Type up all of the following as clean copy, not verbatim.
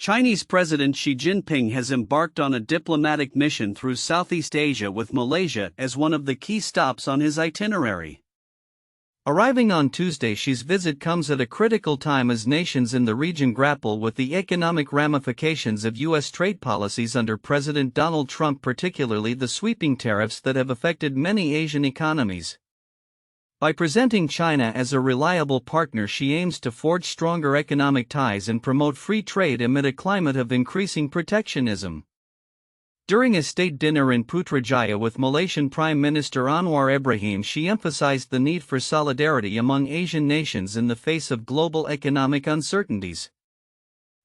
Chinese President Xi Jinping has embarked on a diplomatic mission through Southeast Asia with Malaysia as one of the key stops on his itinerary. Arriving on Tuesday, Xi's visit comes at a critical time as nations in the region grapple with the economic ramifications of U.S. trade policies under President Donald Trump, particularly the sweeping tariffs that have affected many Asian economies. By presenting China as a reliable partner, Xi aims to forge stronger economic ties and promote free trade amid a climate of increasing protectionism. During a state dinner in Putrajaya with Malaysian Prime Minister Anwar Ibrahim, Xi emphasized the need for solidarity among Asian nations in the face of global economic uncertainties.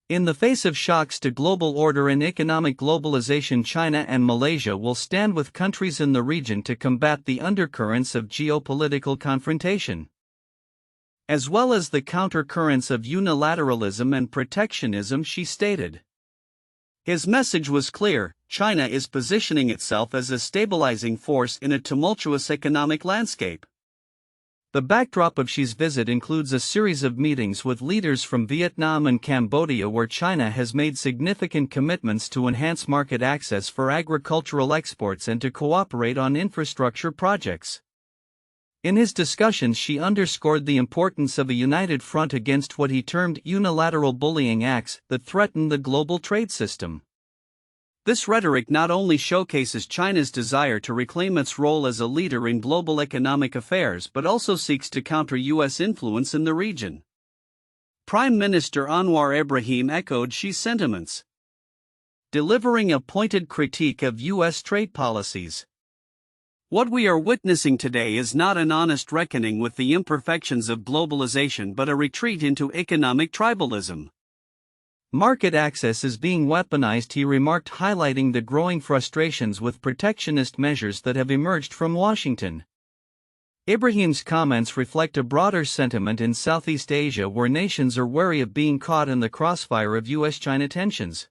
In the face of shocks to global order and economic globalization, China and Malaysia will stand with countries in the region to combat the undercurrents of geopolitical confrontation, as well as the countercurrents of unilateralism and protectionism, Xi stated. His message was clear: China is positioning itself as a stabilizing force in a tumultuous economic landscape. The backdrop of Xi's visit includes a series of meetings with leaders from Vietnam and Cambodia, where China has made significant commitments to enhance market access for agricultural exports and to cooperate on infrastructure projects. In his discussions, Xi underscored the importance of a united front against what he termed unilateral bullying acts that threaten the global trade system. This rhetoric not only showcases China's desire to reclaim its role as a leader in global economic affairs but also seeks to counter U.S. influence in the region. Prime Minister Anwar Ibrahim echoed Xi's sentiments, delivering a pointed critique of U.S. trade policies. What we are witnessing today is not an honest reckoning with the imperfections of globalization but a retreat into economic tribalism. Market access is being weaponized, he remarked, highlighting the growing frustrations with protectionist measures that have emerged from Washington. Ibrahim's comments reflect a broader sentiment in Southeast Asia, where nations are wary of being caught in the crossfire of U.S.-China tensions.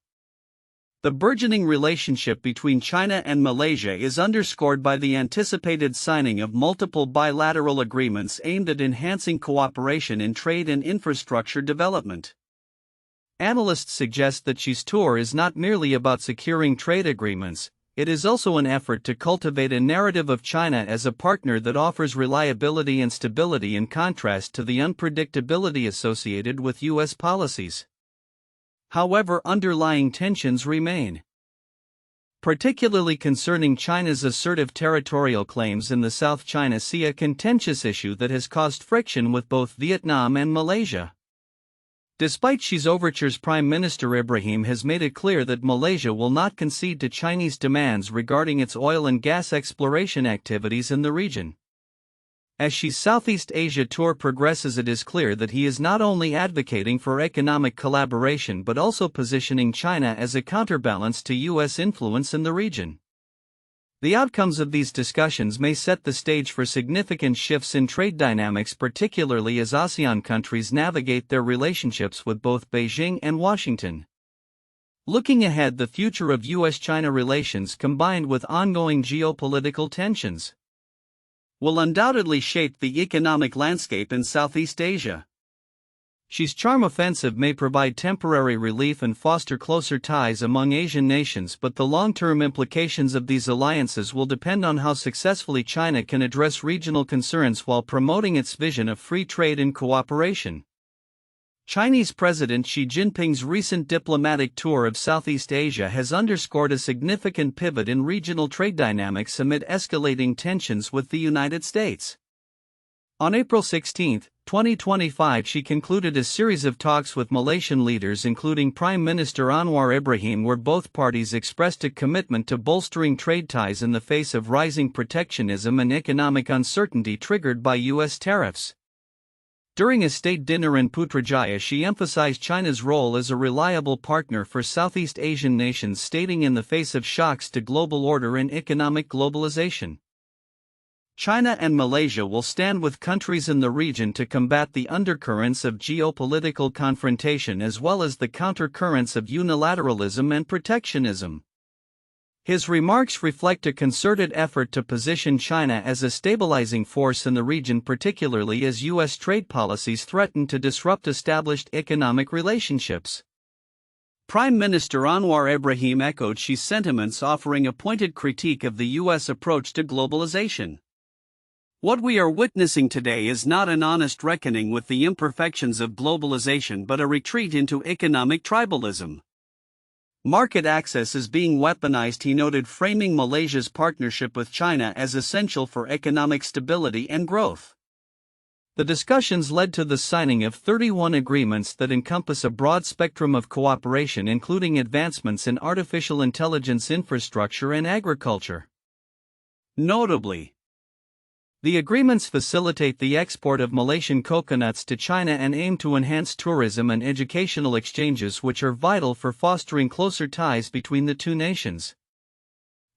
The burgeoning relationship between China and Malaysia is underscored by the anticipated signing of multiple bilateral agreements aimed at enhancing cooperation in trade and infrastructure development. Analysts suggest that Xi's tour is not merely about securing trade agreements, it is also an effort to cultivate a narrative of China as a partner that offers reliability and stability in contrast to the unpredictability associated with U.S. policies. However, underlying tensions remain, particularly concerning China's assertive territorial claims in the South China Sea, a contentious issue that has caused friction with both Vietnam and Malaysia. Despite Xi's overtures, Prime Minister Ibrahim has made it clear that Malaysia will not concede to Chinese demands regarding its oil and gas exploration activities in the region. As Xi's Southeast Asia tour progresses, it is clear that he is not only advocating for economic collaboration but also positioning China as a counterbalance to U.S. influence in the region. The outcomes of these discussions may set the stage for significant shifts in trade dynamics, particularly as ASEAN countries navigate their relationships with both Beijing and Washington. Looking ahead, the future of U.S.-China relations, combined with ongoing geopolitical tensions, will undoubtedly shape the economic landscape in Southeast Asia. Xi's charm offensive may provide temporary relief and foster closer ties among Asian nations, but the long-term implications of these alliances will depend on how successfully China can address regional concerns while promoting its vision of free trade and cooperation. Chinese President Xi Jinping's recent diplomatic tour of Southeast Asia has underscored a significant pivot in regional trade dynamics amid escalating tensions with the United States. On April 16, 2025, Xi concluded a series of talks with Malaysian leaders, including Prime Minister Anwar Ibrahim, where both parties expressed a commitment to bolstering trade ties in the face of rising protectionism and economic uncertainty triggered by U.S. tariffs. During a state dinner in Putrajaya, Xi emphasized China's role as a reliable partner for Southeast Asian nations, stating, in the face of shocks to global order and economic globalization, China and Malaysia will stand with countries in the region to combat the undercurrents of geopolitical confrontation as well as the countercurrents of unilateralism and protectionism. His remarks reflect a concerted effort to position China as a stabilizing force in the region, particularly as U.S. trade policies threaten to disrupt established economic relationships. Prime Minister Anwar Ibrahim echoed Xi's sentiments, offering a pointed critique of the U.S. approach to globalization. What we are witnessing today is not an honest reckoning with the imperfections of globalization but a retreat into economic tribalism. Market access is being weaponized, he noted, framing Malaysia's partnership with China as essential for economic stability and growth. The discussions led to the signing of 31 agreements that encompass a broad spectrum of cooperation, including advancements in artificial intelligence infrastructure and agriculture. Notably, the agreements facilitate the export of Malaysian coconuts to China and aim to enhance tourism and educational exchanges, which are vital for fostering closer ties between the two nations.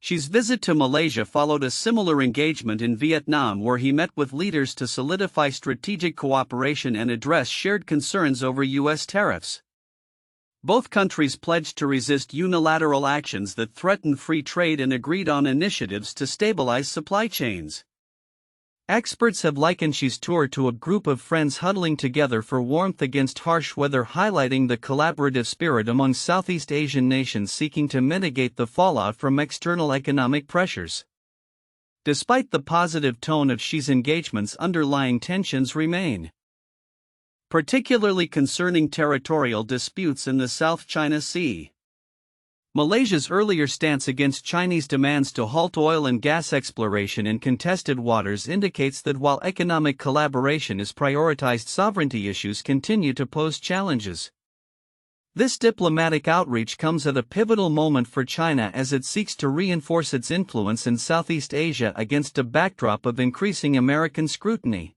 Xi's visit to Malaysia followed a similar engagement in Vietnam, where he met with leaders to solidify strategic cooperation and address shared concerns over U.S. tariffs. Both countries pledged to resist unilateral actions that threaten free trade and agreed on initiatives to stabilize supply chains. Experts have likened Xi's tour to a group of friends huddling together for warmth against harsh weather, highlighting the collaborative spirit among Southeast Asian nations seeking to mitigate the fallout from external economic pressures. Despite the positive tone of Xi's engagements, underlying tensions remain, particularly concerning territorial disputes in the South China Sea. Malaysia's earlier stance against Chinese demands to halt oil and gas exploration in contested waters indicates that while economic collaboration is prioritized, sovereignty issues continue to pose challenges. This diplomatic outreach comes at a pivotal moment for China as it seeks to reinforce its influence in Southeast Asia against a backdrop of increasing American scrutiny.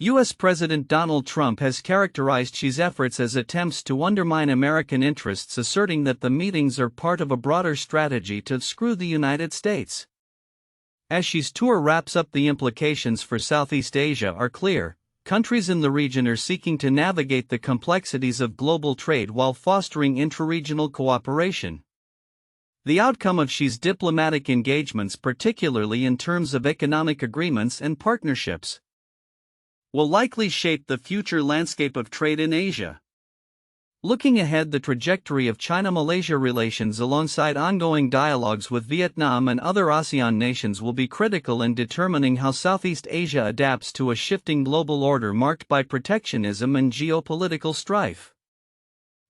U.S. President Donald Trump has characterized Xi's efforts as attempts to undermine American interests, asserting that the meetings are part of a broader strategy to screw the United States. As Xi's tour wraps up, the implications for Southeast Asia are clear. Countries in the region are seeking to navigate the complexities of global trade while fostering intra-regional cooperation. The outcome of Xi's diplomatic engagements, particularly in terms of economic agreements and partnerships, will likely shape the future landscape of trade in Asia. Looking ahead, the trajectory of China-Malaysia relations alongside ongoing dialogues with Vietnam and other ASEAN nations will be critical in determining how Southeast Asia adapts to a shifting global order marked by protectionism and geopolitical strife.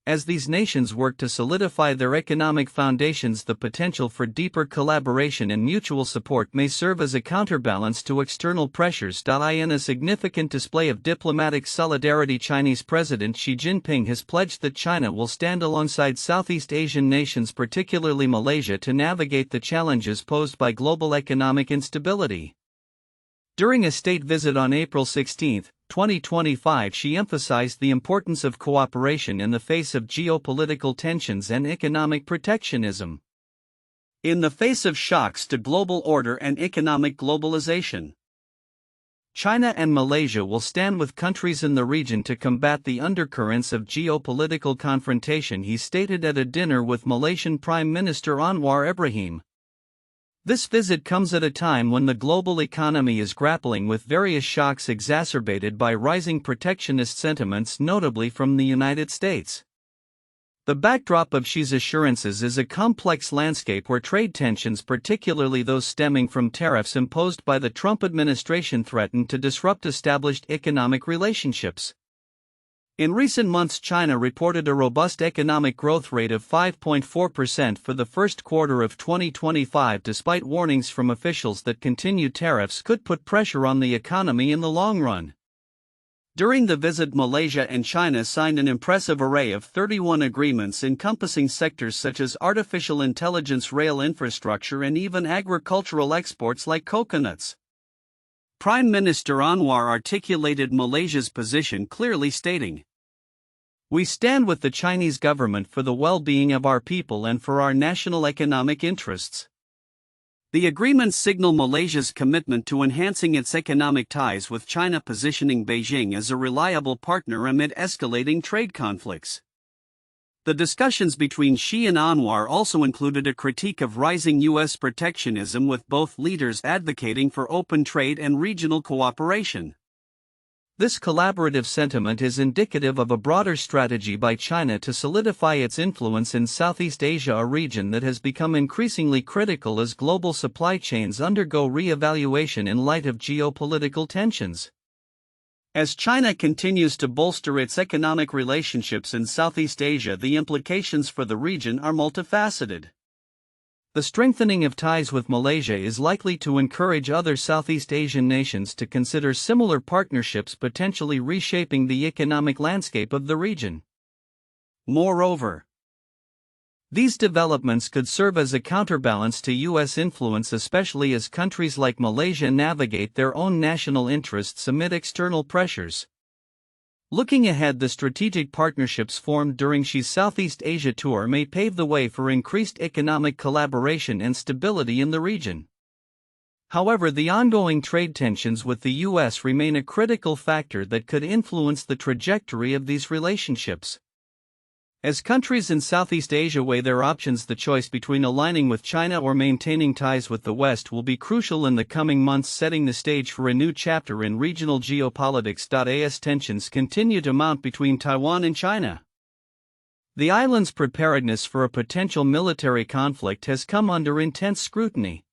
As these nations work to solidify their economic foundations, the potential for deeper collaboration and mutual support may serve as a counterbalance to external pressures. In a significant display of diplomatic solidarity, Chinese President Xi Jinping has pledged that China will stand alongside Southeast Asian nations, particularly Malaysia, to navigate the challenges posed by global economic instability. During a state visit on April 16, 2025, Xi emphasized the importance of cooperation in the face of geopolitical tensions and economic protectionism. In the face of shocks to global order and economic globalization, China and Malaysia will stand with countries in the region to combat the undercurrents of geopolitical confrontation, he stated at a dinner with Malaysian Prime Minister Anwar Ibrahim. This visit comes at a time when the global economy is grappling with various shocks exacerbated by rising protectionist sentiments, notably from the United States. The backdrop of Xi's assurances is a complex landscape where trade tensions, particularly those stemming from tariffs imposed by the Trump administration, threaten to disrupt established economic relationships. In recent months, China reported a robust economic growth rate of 5.4% for the first quarter of 2025, despite warnings from officials that continued tariffs could put pressure on the economy in the long run. During the visit, Malaysia and China signed an impressive array of 31 agreements encompassing sectors such as artificial intelligence, rail infrastructure, and even agricultural exports like coconuts. Prime Minister Anwar articulated Malaysia's position clearly, stating, "We stand with the Chinese government for the well-being of our people and for our national economic interests." The agreements signal Malaysia's commitment to enhancing its economic ties with China, positioning Beijing as a reliable partner amid escalating trade conflicts. The discussions between Xi and Anwar also included a critique of rising U.S. protectionism, with both leaders advocating for open trade and regional cooperation. This collaborative sentiment is indicative of a broader strategy by China to solidify its influence in Southeast Asia, a region that has become increasingly critical as global supply chains undergo re-evaluation in light of geopolitical tensions. As China continues to bolster its economic relationships in Southeast Asia, the implications for the region are multifaceted. The strengthening of ties with Malaysia is likely to encourage other Southeast Asian nations to consider similar partnerships, potentially reshaping the economic landscape of the region. Moreover, these developments could serve as a counterbalance to U.S. influence, especially as countries like Malaysia navigate their own national interests amid external pressures. Looking ahead, the strategic partnerships formed during Xi's Southeast Asia tour may pave the way for increased economic collaboration and stability in the region. However, the ongoing trade tensions with the U.S. remain a critical factor that could influence the trajectory of these relationships. As countries in Southeast Asia weigh their options, the choice between aligning with China or maintaining ties with the West will be crucial in the coming months, setting the stage for a new chapter in regional geopolitics. As tensions continue to mount between Taiwan and China, the island's preparedness for a potential military conflict has come under intense scrutiny.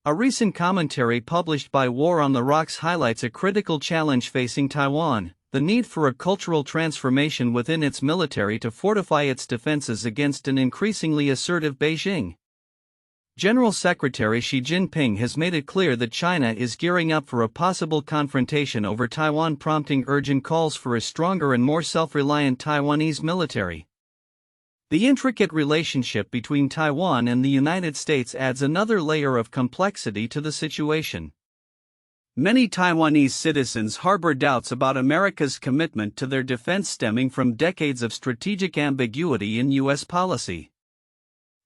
A recent commentary published by War on the Rocks highlights a critical challenge facing Taiwan: the need for a cultural transformation within its military to fortify its defenses against an increasingly assertive Beijing. General Secretary Xi Jinping has made it clear that China is gearing up for a possible confrontation over Taiwan, prompting urgent calls for a stronger and more self-reliant Taiwanese military. The intricate relationship between Taiwan and the United States adds another layer of complexity to the situation. Many Taiwanese citizens harbor doubts about America's commitment to their defense, stemming from decades of strategic ambiguity in U.S. policy.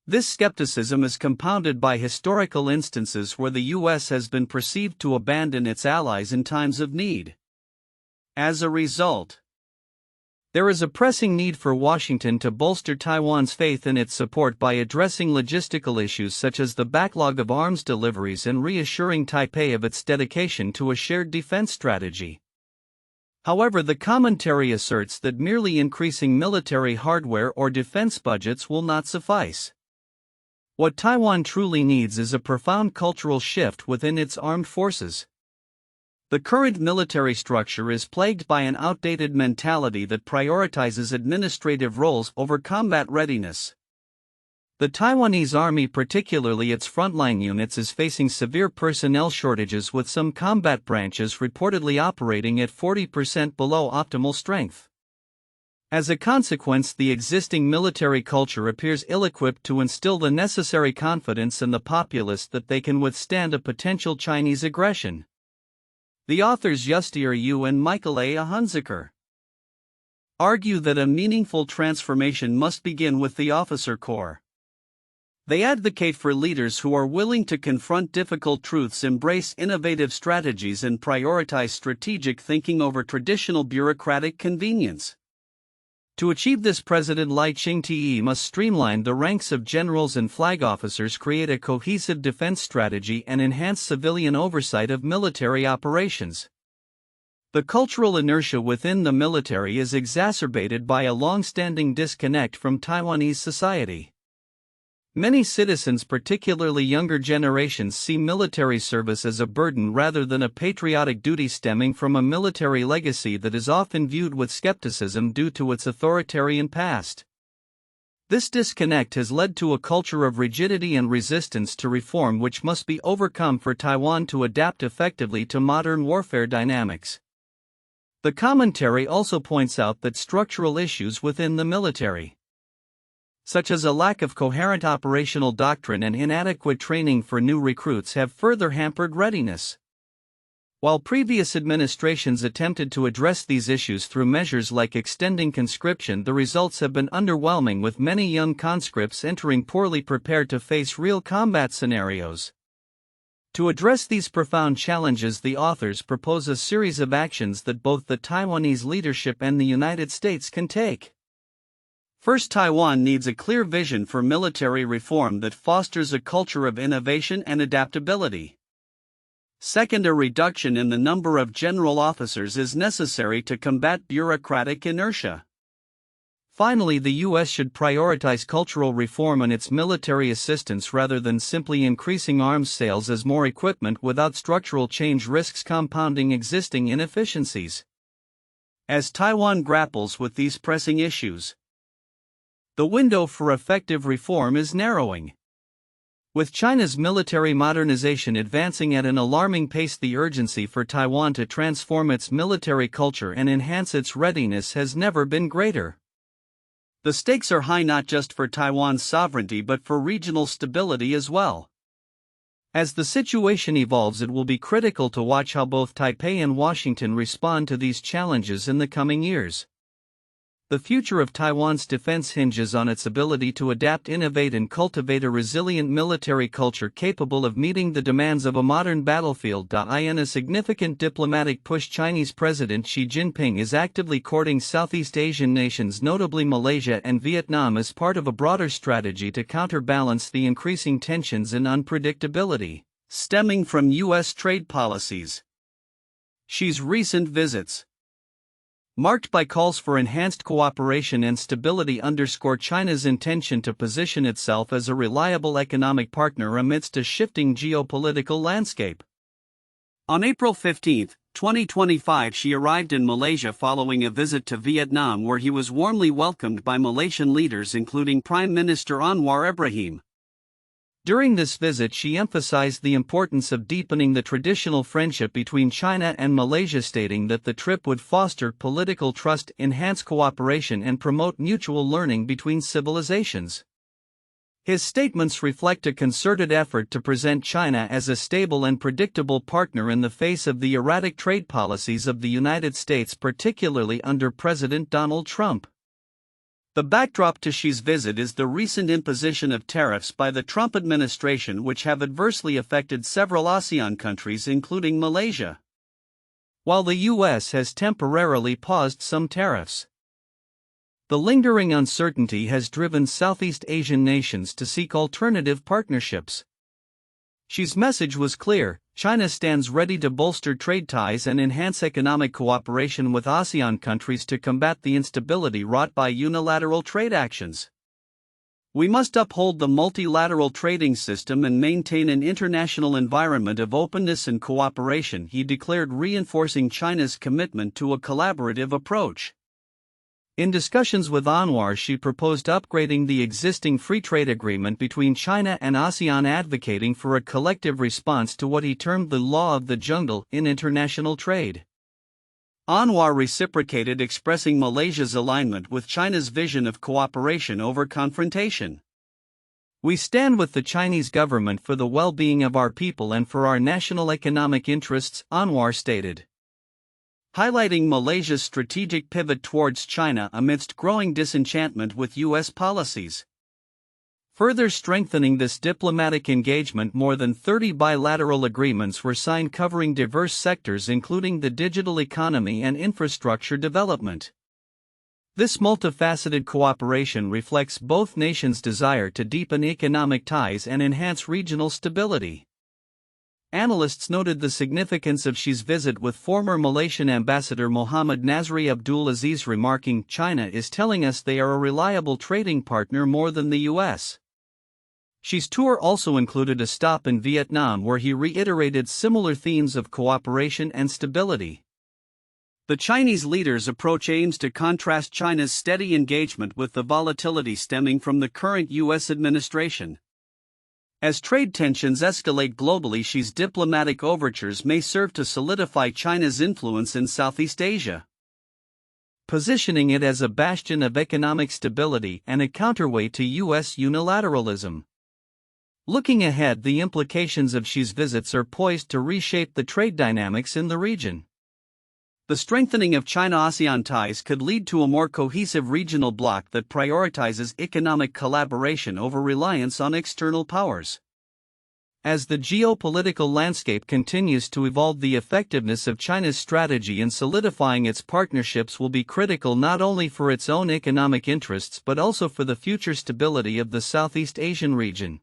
This skepticism is compounded by historical instances where the U.S. has been perceived to abandon its allies in times of need. As a result, there is a pressing need for Washington to bolster Taiwan's faith in its support by addressing logistical issues such as the backlog of arms deliveries and reassuring Taipei of its dedication to a shared defense strategy. However, the commentary asserts that merely increasing military hardware or defense budgets will not suffice. What Taiwan truly needs is a profound cultural shift within its armed forces. The current military structure is plagued by an outdated mentality that prioritizes administrative roles over combat readiness. The Taiwanese army, particularly its frontline units, is facing severe personnel shortages, with some combat branches reportedly operating at 40% below optimal strength. As a consequence, the existing military culture appears ill-equipped to instill the necessary confidence in the populace that they can withstand a potential Chinese aggression. The authors Yustier Yu and Michael A. Hunziker argue that a meaningful transformation must begin with the officer corps. They advocate for leaders who are willing to confront difficult truths, embrace innovative strategies, and prioritize strategic thinking over traditional bureaucratic convenience. To achieve this, President Xi must streamline the ranks of generals and flag officers, create a cohesive defense strategy, and enhance civilian oversight of military operations. The cultural inertia within the military is exacerbated by a long-standing disconnect from Taiwanese society. Many citizens, particularly younger generations, see military service as a burden rather than a patriotic duty, stemming from a military legacy that is often viewed with skepticism due to its authoritarian past. This disconnect has led to a culture of rigidity and resistance to reform, which must be overcome for Taiwan to adapt effectively to modern warfare dynamics. The commentary also points out that structural issues within the military, such as a lack of coherent operational doctrine and inadequate training for new recruits, have further hampered readiness. While previous administrations attempted to address these issues through measures like extending conscription, the results have been underwhelming, with many young conscripts entering poorly prepared to face real combat scenarios. To address these profound challenges, the authors propose a series of actions that both the Taiwanese leadership and the United States can take. First, Taiwan needs a clear vision for military reform that fosters a culture of innovation and adaptability. Second, a reduction in the number of general officers is necessary to combat bureaucratic inertia. Finally, the U.S. should prioritize cultural reform and its military assistance rather than simply increasing arms sales, as more equipment without structural change risks compounding existing inefficiencies. As Taiwan grapples with these pressing issues, the window for effective reform is narrowing. With China's military modernization advancing at an alarming pace, the urgency for Taiwan to transform its military culture and enhance its readiness has never been greater. The stakes are high not just for Taiwan's sovereignty but for regional stability as well. As the situation evolves, it will be critical to watch how both Taipei and Washington respond to these challenges in the coming years. The future of Taiwan's defense hinges on its ability to adapt, innovate, and cultivate a resilient military culture capable of meeting the demands of a modern battlefield. In a significant diplomatic push, Chinese President Xi Jinping is actively courting Southeast Asian nations, notably Malaysia and Vietnam, as part of a broader strategy to counterbalance the increasing tensions and unpredictability stemming from U.S. trade policies. Xi's recent visits, marked by calls for enhanced cooperation and stability, underscore China's intention to position itself as a reliable economic partner amidst a shifting geopolitical landscape. On April 15, 2025, Xi arrived in Malaysia following a visit to Vietnam, where he was warmly welcomed by Malaysian leaders including Prime Minister Anwar Ibrahim. During this visit, Xi emphasized the importance of deepening the traditional friendship between China and Malaysia, stating that the trip would foster political trust, enhance cooperation, and promote mutual learning between civilizations. His statements reflect a concerted effort to present China as a stable and predictable partner in the face of the erratic trade policies of the United States, particularly under President Donald Trump. The backdrop to Xi's visit is the recent imposition of tariffs by the Trump administration, which have adversely affected several ASEAN countries, including Malaysia. While the U.S. has temporarily paused some tariffs, the lingering uncertainty has driven Southeast Asian nations to seek alternative partnerships. Xi's message was clear: China stands ready to bolster trade ties and enhance economic cooperation with ASEAN countries to combat the instability wrought by unilateral trade actions. We must uphold the multilateral trading system and maintain an international environment of openness and cooperation, he declared, reinforcing China's commitment to a collaborative approach. In discussions with Anwar, Xi proposed upgrading the existing free trade agreement between China and ASEAN, advocating for a collective response to what he termed the law of the jungle in international trade. Anwar reciprocated, expressing Malaysia's alignment with China's vision of cooperation over confrontation. We stand with the Chinese government for the well-being of our people and for our national economic interests, Anwar stated, highlighting Malaysia's strategic pivot towards China amidst growing disenchantment with U.S. policies. Further strengthening this diplomatic engagement, more than 30 bilateral agreements were signed covering diverse sectors including the digital economy and infrastructure development. This multifaceted cooperation reflects both nations' desire to deepen economic ties and enhance regional stability. Analysts noted the significance of Xi's visit, with former Malaysian Ambassador Muhammad Nazri Abdul Aziz remarking, "China is telling us they are a reliable trading partner more than the U.S." Xi's tour also included a stop in Vietnam, where he reiterated similar themes of cooperation and stability. The Chinese leader's approach aims to contrast China's steady engagement with the volatility stemming from the current U.S. administration. As trade tensions escalate globally, Xi's diplomatic overtures may serve to solidify China's influence in Southeast Asia, positioning it as a bastion of economic stability and a counterweight to U.S. unilateralism. Looking ahead, the implications of Xi's visits are poised to reshape the trade dynamics in the region. The strengthening of China-ASEAN ties could lead to a more cohesive regional bloc that prioritizes economic collaboration over reliance on external powers. As the geopolitical landscape continues to evolve, the effectiveness of China's strategy in solidifying its partnerships will be critical, not only for its own economic interests but also for the future stability of the Southeast Asian region.